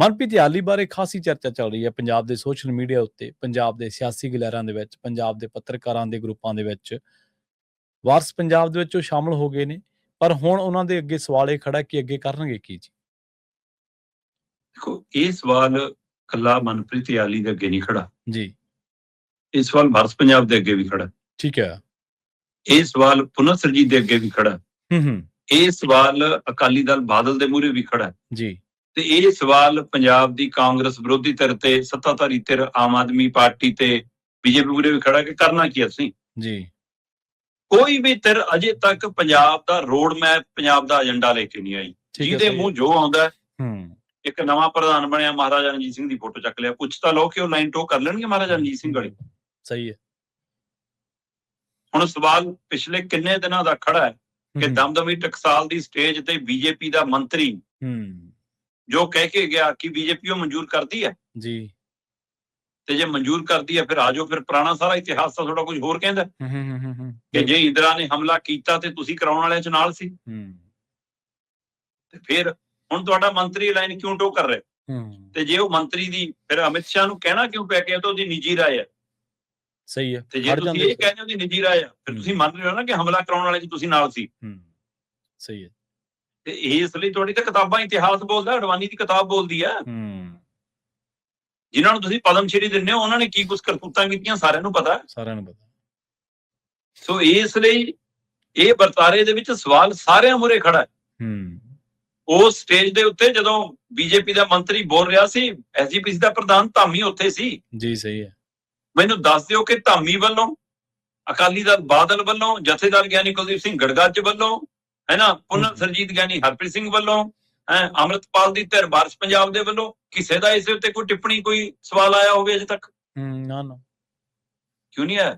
ਮਨਪ੍ਰੀਤ ਇਆਲੀ ਬਾਰੇ ਖਾਸੀ ਚਰਚਾ ਚੱਲ ਰਹੀ ਹੈ ਪੰਜਾਬ ਦੇ ਸੋਸ਼ਲ ਮੀਡੀਆ ਉੱਤੇ, ਪੰਜਾਬ ਦੇ ਸਿਆਸੀ ਗਲੈਰਾਂ ਦੇ ਵਿੱਚ, ਪੰਜਾਬ ਦੇ ਪੱਤਰਕਾਰਾਂ ਦੇ ਗਰੁੱਪਾਂ ਦੇ ਵਿੱਚ। ਵਾਰਸ ਪੰਜਾਬ ਦੇ ਵਿੱਚ ਉਹ ਸ਼ਾਮਲ ਹੋ ਗਏ ਨੇ, ਪਰ ਹੁਣ ਉਹਨਾਂ ਦੇ ਅੱਗੇ ਸਵਾਲ ਇਹ ਖੜਾ ਕਿ ਅੱਗੇ ਕਰਨਗੇ ਕੀ ਜੀ? ਦੇਖੋ, ਇਹ ਸਵਾਲ ਕੱਲਾ ਮਨਪ੍ਰੀਤ ਇਆਲੀ ਦੇ ਅੱਗੇ ਨਹੀਂ ਖੜਾ ਜੀ। ਇਹ ਸਵਾਲ ਵਾਰਸ ਪੰਜਾਬ ਦੇ ਅੱਗੇ ਵੀ ਖੜਾ। ਠੀਕ ਹੈ। ਇਹ ਸਵਾਲ ਪੁਨਰ ਸਰਜੀਤ ਦੇ ਅੱਗੇ ਵੀ ਖੜਾ। ਇਹ ਸਵਾਲ ਅਕਾਲੀ ਦਲ ਬਾਦਲ ਦੇ ਮੂਹਰੇ ਵੀ ਖੜਾ ਜੀ। ਤੇ ਇਹ ਸਵਾਲ ਪੰਜਾਬ ਦੀ ਕਾਂਗਰਸ ਵਿਰੋਧੀ ਧਿਰ ਤੇ ਸੱਤਾਧਾਰੀ ਧਿਰ ਆਮ ਆਦਮੀ ਪਾਰਟੀ ਤੇ ਬੀਜੇਪੀ ਮੂਹਰੇ ਵੀ ਖੜਾ ਕਿ ਕਰਨਾ ਕੀ ਅਸੀਂ ਜੀ। ਕੋਈ ਵੀ ਧਿਰ ਅਜੇ ਤੱਕ ਪੰਜਾਬ ਦਾ ਰੋਡ ਮੈਪ, ਪੰਜਾਬ ਦਾ ਏਜੰਡਾ ਲੈ ਕੇ ਨਹੀਂ ਆਈ। ਜਿਹਦੇ ਮੂੰਹ ਜੋ ਆਉਂਦਾ ਇੱਕ ਨਵਾਂ ਪ੍ਰਧਾਨ ਬਣਿਆ, ਮਹਾਰਾਜਾ ਰਣਜੀਤ ਸਿੰਘ ਦੀ ਫੋਟੋ ਚੱਕ ਲਿਆ। ਪੁੱਛ ਤਾਂ ਲਓ ਕਿ ਉਹ ਲਾਈਨ ਟੋ ਕਰ ਲੈਣਗੇ ਮਹਾਰਾਜਾ ਰਣਜੀਤ ਸਿੰਘ ਵਾਲੀ। ਸਹੀ ਹੈ। ਹੁਣ ਸਵਾਲ ਪਿਛਲੇ ਕਿੰਨੇ ਦਿਨਾਂ ਦਾ ਖੜਾ ਹੈ ਕਿ ਦਮਦਮੀ ਟਕਸਾਲ ਦੀ ਸਟੇਜ ਤੇ ਬੀਜੇਪੀ ਦਾ ਮੰਤਰੀ ਜੋ ਕਹਿ ਕੇ ਗਿਆ ਕਿ ਬੀਜੇਪੀ ਉਹ ਮਨਜ਼ੂਰ ਕਰਦੀ ਹੈ ਜੀ, ਤੇ ਜੇ ਮਨਜ਼ੂਰ ਕਰਦੀ ਹੈ ਫਿਰ ਆਜੋ, ਫਿਰ ਪੁਰਾਣਾ ਸਾਰਾ ਇਤਿਹਾਸ ਤਾਂ ਥੋੜਾ ਕੁਝ ਹੋਰ ਕਹਿੰਦਾ ਕਿ ਜੇ ਇੰਦਰਾ ਨੇ ਹਮਲਾ ਕੀਤਾ ਤੇ ਤੁਸੀਂ ਕਰਾਉਣ ਵਾਲਿਆਂ ਚ ਨਾਲ ਸੀ। ਤੇ ਫਿਰ ਹੁਣ ਤੁਹਾਡਾ ਮੰਤਰੀ ਲਾਈਨ ਕਿਉਂ ਟੋ ਕਰ ਰਿਹਾ? ਤੇ ਜੇ ਉਹ ਮੰਤਰੀ ਦੀ ਫਿਰ ਅਮਿਤ ਸ਼ਾਹ ਨੂੰ ਕਹਿਣਾ ਕਿਉਂ ਪੈ ਗਿਆ? ਤਾਂ ਉਹਦੀ ਨਿੱਜੀ ਰਾਏ ਹੈ। ਸਹੀ ਹੈ। ਤੇ ਜੇ ਤੁਸੀਂ ਇਹ ਕਹਿੰਦੇ ਹੋ ਉਹਦੀ ਨਿੱਜੀ ਰਾਏ ਆ, ਫਿਰ ਤੁਸੀਂ ਮੰਨ ਰਹੇ ਹੋ ਨਾ ਕਿ ਹਮਲਾ ਕਰਾਉਣ ਵਾਲੇ ਚ ਤੁਸੀਂ ਨਾਲ ਸੀ। ਸਹੀ ਹੈ। ਤੇ ਇਸ ਲਈ ਤੁਹਾਡੀ ਤਾਂ ਕਿਤਾਬਾਂ ਇਤਿਹਾਸ ਬੋਲਦਾ, ਅਡਵਾਨੀ ਦੀ ਕਿਤਾਬ ਬੋਲਦੀ ਹੈ। ਜਿਨ੍ਹਾਂ ਨੂੰ ਤੁਸੀਂ ਪਦਮ ਸ਼੍ਰੀ ਦਿੰਦੇ ਹੋ ਉਹਨਾਂ ਨੇ ਕੀ ਕੁਝ ਕਰਤੂਤਾਂ ਕੀਤੀਆਂ ਸਾਰਿਆਂ ਨੂੰ ਪਤਾ। ਸੋ ਇਸ ਲਈ ਇਹ ਵਰਤਾਰੇ ਦੇ ਵਿੱਚ ਸਵਾਲ ਸਾਰਿਆਂ ਮੂਹਰੇ ਖੜਾ ਹੈ। ਉਸ ਸਟੇਜ ਦੇ ਉੱਤੇ ਜਦੋਂ ਬੀਜੇਪੀ ਦਾ ਮੰਤਰੀ ਬੋਲ ਰਿਹਾ ਸੀ, ਐਸਜੀਪੀਸੀ ਦਾ ਪ੍ਰਧਾਨ ਧਾਮੀ ਉੱਥੇ ਸੀ। ਜੀ ਸਹੀ ਹੈ। ਮੈਨੂੰ ਦੱਸ ਦਿਓ ਕਿ ਧਾਮੀ ਵੱਲੋਂ, ਅਕਾਲੀ ਦਲ ਬਾਦਲ ਵੱਲੋਂ, ਜਥੇਦਾਰ ਗਿਆਨੀ ਕੁਲਦੀਪ ਸਿੰਘ ਗੜਗੱਜ ਵੱਲੋਂ, ਪੁਨਰ ਸਰਜੀਤ ਗਿਆਨੀ ਹਰਪ੍ਰੀਤ ਸਿੰਘ ਵੱਲੋਂ, ਅੰਮ੍ਰਿਤਪਾਲ ਦੀ ਧਿਰ ਵਾਰਸ ਪੰਜਾਬ ਦੇ ਵੱਲੋਂ ਕਿਸੇ ਦਾ ਇਸ ਉੱਤੇ ਕੋਈ ਟਿੱਪਣੀ, ਕੋਈ ਸਵਾਲ ਆਇਆ ਹੋਵੇ ਅਜੇ ਤੱਕ? ਨਾ। ਕਿਉਂ ਨਹੀਂ ਆਇਆ?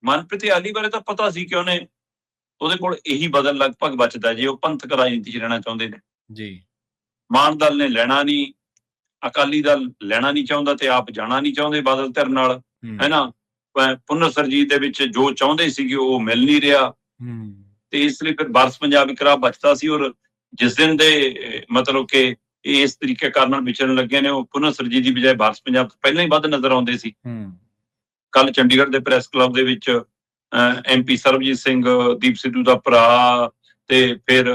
ਮਨਪ੍ਰੀਤ ਇਆਲੀ ਬਾਰੇ ਤਾਂ ਪਤਾ ਸੀ ਕਿ ਉਹਦੇ ਕੋਲ ਇਹੀ ਬਦਲ ਲਗਭਗ ਬਚਦਾ ਜੇ ਉਹ ਪੰਥਕ ਰਾਜਨੀਤੀ ਚ ਰਹਿਣਾ ਚਾਹੁੰਦੇ ਨੇ ਜੀ। ਮਾਨ ਦਲ ਨੇ ਲੈਣਾ ਨਹੀਂ, ਅਕਾਲੀ ਦਲ ਲੈਣਾ ਨਹੀਂ ਚਾਹੁੰਦਾ ਤੇ ਆਪ ਜਾਣਾ ਨਹੀਂ ਚਾਹੁੰਦੇ ਬਾਦਲ ਧਿਰ ਨਾਲ, ਪੁਨਰ ਸਰਜੀਤ ਦੇ ਵਿੱਚ ਜੋ ਚਾਹੁੰਦੇ ਸੀਗੇ ਉਹ ਮਿਲ ਨਹੀਂ ਰਿਹਾ। ਤੇ ਇਸ ਲਈ ਫਿਰ ਵਾਰਸ ਪੰਜਾਬ ਇੱਕ ਰਾਹ ਬਚਦਾ ਸੀ। ਔਰ ਜਿਸ ਦਿਨ ਦੇ ਮਤਲਬ ਕਿ ਇਸ ਤਰੀਕੇ ਨਾਲ ਵਿਚਰਨ ਲੱਗੇ ਨੇ, ਉਹ ਪੁਨਰ ਸਰਜੀਤ ਦੀ ਬਜਾਏ ਵਾਰਸ ਪੰਜਾਬ ਤੋਂ ਪਹਿਲਾਂ ਹੀ ਵੱਧ ਨਜ਼ਰ ਆਉਂਦੇ ਸੀ। ਕੱਲ ਚੰਡੀਗੜ੍ਹ ਦੇ ਪ੍ਰੈਸ ਕਲੱਬ ਦੇ ਵਿੱਚ MP ਸਰਬਜੀਤ ਸਿੰਘ, ਦੀਪ ਸਿੱਧੂ ਦਾ ਭਰਾ ਤੇ ਫਿਰ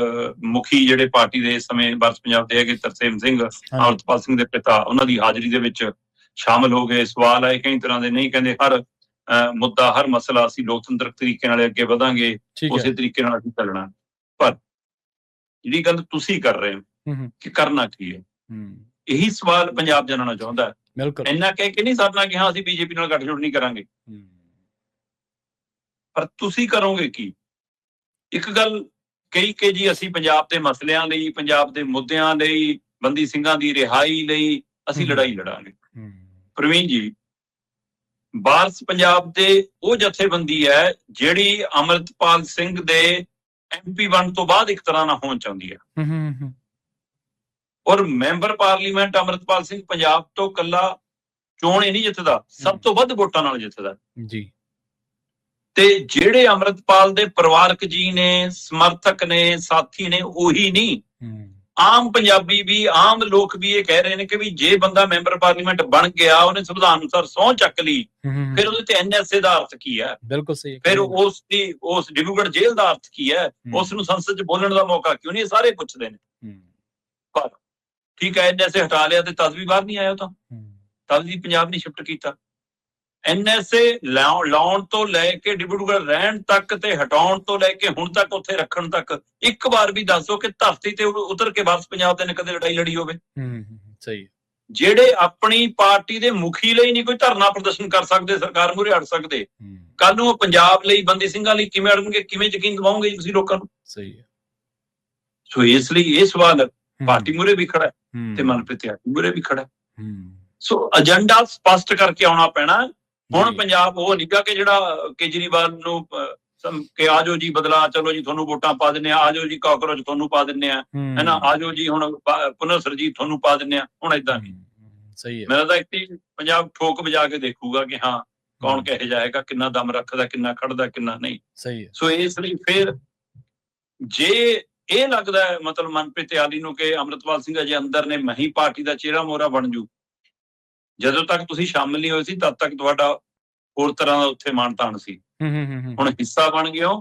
ਮੁਖੀ ਜਿਹੜੇ ਪਾਰਟੀ ਦੇ ਇਸ ਸਮੇਂ ਵਾਰਸ ਪੰਜਾਬ ਦੇ ਹੈਗੇ ਤਰਸੇਮ ਸਿੰਘ, ਅੰਮ੍ਰਿਤਪਾਲ ਸਿੰਘ ਦੇ ਪਿਤਾ, ਉਹਨਾਂ ਦੀ ਹਾਜ਼ਰੀ ਦੇ ਵਿੱਚ ਸ਼ਾਮਲ ਹੋ ਗਏ। ਸਵਾਲ ਆਏ ਕਈ ਤਰ੍ਹਾਂ ਦੇ। ਨਹੀਂ, ਕਹਿੰਦੇ ਹਰ ਮੁੱਦਾ, ਹਰ ਮਸਲਾ ਅਸੀਂ ਲੋਕਤੰਤਰਕ ਤਰੀਕੇ ਨਾਲ ਅੱਗੇ ਵਧਾਂਗੇ, ਉਸੇ ਤਰੀਕੇ ਨਾਲ ਅਸੀਂ ਚੱਲਣਾ। ਪਰ ਜਿਹੜੀ ਗੱਲ ਤੁਸੀਂ ਕਰ ਰਹੇ ਹੋ ਕਿ ਕਰਨਾ ਕੀ ਹੈ, ਇਹੀ ਸਵਾਲ ਪੰਜਾਬ ਜਾਣਨਾ ਚਾਹੁੰਦਾ। ਇੰਨਾ ਕਹਿ ਕੇ ਨਹੀਂ ਸਰਨਾ ਕਿ ਹਾਂ ਅਸੀਂ ਬੀਜੇਪੀ ਨਾਲ ਗੱਠਜੋੜ ਨਹੀਂ ਕਰਾਂਗੇ, ਪਰ ਤੁਸੀਂ ਕਰੋਗੇ ਕੀ? ਇੱਕ ਗੱਲ ਕਹੀ ਕਿ ਜੀ ਅਸੀਂ ਪੰਜਾਬ ਦੇ ਮਸਲਿਆਂ ਲਈ, ਪੰਜਾਬ ਦੇ ਮੁੱਦਿਆਂ ਲਈ, ਬੰਦੀ ਸਿੰਘਾਂ ਦੀ ਰਿਹਾਈ ਲਈ ਅਸੀਂ ਲੜਾਈ ਲੜਾਂਗੇ। ਪ੍ਰਵੀਨ ਜੀ, ਵਾਰਸ ਪੰਜਾਬ ਦੇ ਉਹ ਜਥੇਬੰਦੀ ਹੈ ਜਿਹੜੀ ਅੰਮ੍ਰਿਤਪਾਲ ਸਿੰਘ ਦੇ MP ਬਣਨ ਤੋਂ ਬਾਅਦ ਇੱਕ ਤਰ੍ਹਾਂ ਨਾਲ ਹੋਣ ਚਾਹੁੰਦੀ ਹੈ। ਔਰ ਮੈਂਬਰ ਪਾਰਲੀਮੈਂਟ ਅੰਮ੍ਰਿਤਪਾਲ ਸਿੰਘ ਪੰਜਾਬ ਤੋਂ ਕੱਲਾ ਚੋਣ ਹੀ ਨਹੀਂ ਜਿੱਤਦਾ, ਸਭ ਤੋਂ ਵੱਧ ਵੋਟਾਂ ਨਾਲ ਜਿੱਤਦਾ ਜੀ। ਤੇ ਜਿਹੜੇ ਅੰਮ੍ਰਿਤਪਾਲ ਦੇ ਪਰਿਵਾਰਕ ਜੀ ਨੇ, ਸਮਰਥਕ ਨੇ, ਸਾਥੀ ਨੇ, ਉਹੀ ਨਹੀਂ, ਆਮ ਪੰਜਾਬੀ ਵੀ, ਆਮ ਲੋਕ ਵੀ ਇਹ ਕਹਿ ਰਹੇ ਨੇ ਕਿ ਵੀ ਜੇ ਬੰਦਾ ਮੈਂਬਰ ਪਾਰਲੀਮੈਂਟ ਬਣ ਗਿਆ, ਉਹਨੇ ਸੰਵਿਧਾਨ ਅਨੁਸਾਰ ਸਹੁੰ ਚੱਕ ਲਈ, ਫਿਰ ਉਹਦੇ ਤੇ NSA ਦਾ ਅਰਥ ਕੀ ਹੈ? ਬਿਲਕੁਲ ਸਹੀ। ਫਿਰ ਉਸ ਡਿਬਰੂਗੜ੍ਹ ਜੇਲ੍ਹ ਦਾ ਅਰਥ ਕੀ ਹੈ? ਉਸ ਨੂੰ ਸੰਸਦ 'ਚ ਬੋਲਣ ਦਾ ਮੌਕਾ ਕਿਉਂ ਨਹੀਂ? ਇਹ ਸਾਰੇ ਪੁੱਛਦੇ ਨੇ। ਪਰ ਠੀਕ ਹੈ, NSA ਹਟਾ ਲਿਆ ਤੇ ਤਦ ਵੀ ਬਾਹਰ ਨਹੀਂ ਆਇਆ। ਉਹ ਤਾਂ ਤਦ ਵੀ ਪੰਜਾਬ ਨੇ ਸ਼ਿਫਟ ਕੀਤਾ। NSA ਲਾਉਣ ਤੋਂ ਲੈ ਕੇ ਡਿਬਰੂਗੜ੍ਹ ਰਹਿਣ ਤੱਕ ਤੇ ਹਟਾਉਣ ਤੋਂ ਲੈ ਕੇ ਹੁਣ ਤੱਕ ਉੱਥੇ ਰੱਖਣ ਤੱਕ ਇੱਕ ਵਾਰ ਵੀ ਦੱਸੋ ਕਿ ਧਰਤੀ ਤੇ ਉਤਰ ਕੇ ਵਾਰਸ ਪੰਜਾਬ ਦੇ ਨੇ ਕਦੇ ਲੜਾਈ ਲੜੀ ਹੋਵੇ? ਸਹੀ। ਜਿਹੜੇ ਆਪਣੀ ਪਾਰਟੀ ਦੇ ਮੁਖੀ ਲਈ ਨਹੀਂ ਕੋਈ ਧਰਨਾ ਪ੍ਰਦਰਸ਼ਨ ਕਰ ਸਕਦੇ, ਸਰਕਾਰ ਮੂਹਰੇ ਅੜ ਸਕਦੇ, ਕੱਲ ਨੂੰ ਉਹ ਪੰਜਾਬ ਲਈ, ਬੰਦੀ ਸਿੰਘਾਂ ਲਈ ਕਿਵੇਂ ਅੜਨਗੇ? ਕਿਵੇਂ ਯਕੀਨ ਦਿਵਾਓਗੇ ਤੁਸੀਂ ਲੋਕਾਂ ਨੂੰ? ਸਹੀ ਹੈ। ਸੋ ਇਸ ਲਈ ਇਹ ਸਵਾਲ ਪਾਰਟੀ ਮੂਹਰੇ ਵੀ ਖੜਾ ਤੇ ਮਨਪ੍ਰੀਤ ਇਆਲੀ ਮੂਹਰੇ ਵੀ ਖੜਾ। ਸੋ ਏਜੰਡਾ ਸਪਸ਼ਟ ਕਰਕੇ ਆਉਣਾ ਪੈਣਾ। ਹੁਣ ਪੰਜਾਬ ਉਹ ਨਿੱਘਾ ਕਿ ਜਿਹੜਾ ਕੇਜਰੀਵਾਲ ਨੂੰ ਕਿ ਆਜੋ ਜੀ ਬਦਲਾ, ਚਲੋ ਜੀ ਤੁਹਾਨੂੰ ਵੋਟਾਂ ਪਾ ਦਿੰਨੇ ਆ, ਆਜੋ ਜੀ ਕਾਕਰੋਚ ਤੁਹਾਨੂੰ ਪਾ ਦਿੰਨੇ ਆ, ਆਜੋ ਜੀ ਹੁਣ ਪੁਨਰ ਸਰਜੀਤ ਤੁਹਾਨੂੰ ਪਾ ਦਿੰਨੇ ਆ। ਹੁਣ ਏਦਾਂ ਨਹੀਂ। ਸਹੀ ਹੈ। ਮੇਰਾ ਤਾਂ ਇੱਕ ਪੰਜਾਬ ਠੋਕ ਵਜਾ ਕੇ ਦੇਖੂਗਾ ਕਿ ਹਾਂ ਕੌਣ ਕਿਹੋ ਜਿਹਾ ਹੈਗਾ, ਕਿੰਨਾ ਦਮ ਰੱਖਦਾ, ਕਿੰਨਾ ਖੜਦਾ, ਕਿੰਨਾ ਨਹੀਂ। ਸਹੀ ਹੈ। ਸੋ ਇਸ ਲਈ ਫਿਰ ਜੇ ਇਹ ਲੱਗਦਾ ਹੈ ਮਤਲਬ ਮਨਪ੍ਰੀਤ ਇਆਲੀ ਨੂੰ ਕਿ ਅੰਮ੍ਰਿਤਪਾਲ ਸਿੰਘ ਅਜੇ ਅੰਦਰ ਨੇ, ਮੈਂ ਹੀ ਪਾਰਟੀ ਦਾ ਚਿਹਰਾ ਮੋਹਰਾ ਬਣ ਜੂ। ਜਦੋਂ ਤੱਕ ਤੁਸੀਂ ਸ਼ਾਮਿਲ ਨਹੀਂ ਹੋਏ ਸੀ ਤਦ ਤੱਕ ਤੁਹਾਡਾ ਹੋਰ ਤਰ੍ਹਾਂ ਦਾ ਉੱਥੇ ਮਾਣ ਤਾਣ ਸੀ। ਹੁਣ ਹਿੱਸਾ ਬਣ ਗਏ ਹੋ,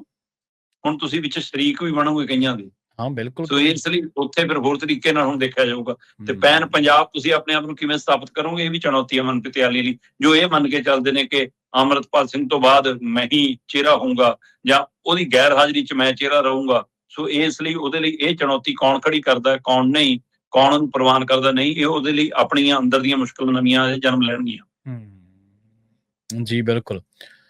ਹੁਣ ਤੁਸੀਂ ਵਿੱਚ ਸ਼ਰੀਕ ਵੀ ਬਣੋਗੇ ਕਈਆਂ ਦੇ। ਹਾਂ ਬਿਲਕੁਲ। ਸੋ ਇਸ ਲਈ ਉੱਥੇ ਫਿਰ ਹੋਰ ਤਰੀਕੇ ਨਾਲ ਹੁਣ ਦੇਖਿਆ ਜਾਊਗਾ। ਤੇ ਪੈਨ ਪੰਜਾਬ ਤੁਸੀਂ ਆਪਣੇ ਆਪ ਨੂੰ ਕਿਵੇਂ ਸਥਾਪਿਤ ਕਰੋਗੇ, ਇਹ ਵੀ ਚੁਣੌਤੀ ਹੈ ਮਨਪ੍ਰੀਤ ਇਆਲੀ ਲਈ, ਜੋ ਇਹ ਮੰਨ ਕੇ ਚੱਲਦੇ ਨੇ ਕਿ ਅੰਮ੍ਰਿਤਪਾਲ ਸਿੰਘ ਤੋਂ ਬਾਅਦ ਮੈਂ ਹੀ ਚਿਹਰਾ ਹੋਊਗਾ ਜਾਂ ਉਹਦੀ ਗੈਰ ਹਾਜ਼ਰੀ 'ਚ ਮੈਂ ਚਿਹਰਾ ਰਹੂੰਗਾ। ਸੋ ਇਸ ਲਈ ਉਹਦੇ ਲਈ ਇਹ ਚੁਣੌਤੀ ਕੌਣ ਖੜੀ ਕਰਦਾ, ਕੌਣ ਨਹੀਂ, ਕੌਣ ਉਹਨੂੰ ਪ੍ਰਵਾਨ ਕਰਦਾ ਨਹੀਂ, ਇਹ ਉਹਦੇ ਲਈ ਆਪਣੀਆਂ ਅੰਦਰ ਦੀਆਂ ਮੁਸ਼ਕਲ ਨਵੀਆਂ ਜਨਮ ਲੈਣਗੀਆਂ। ਜੀ ਬਿਲਕੁਲ।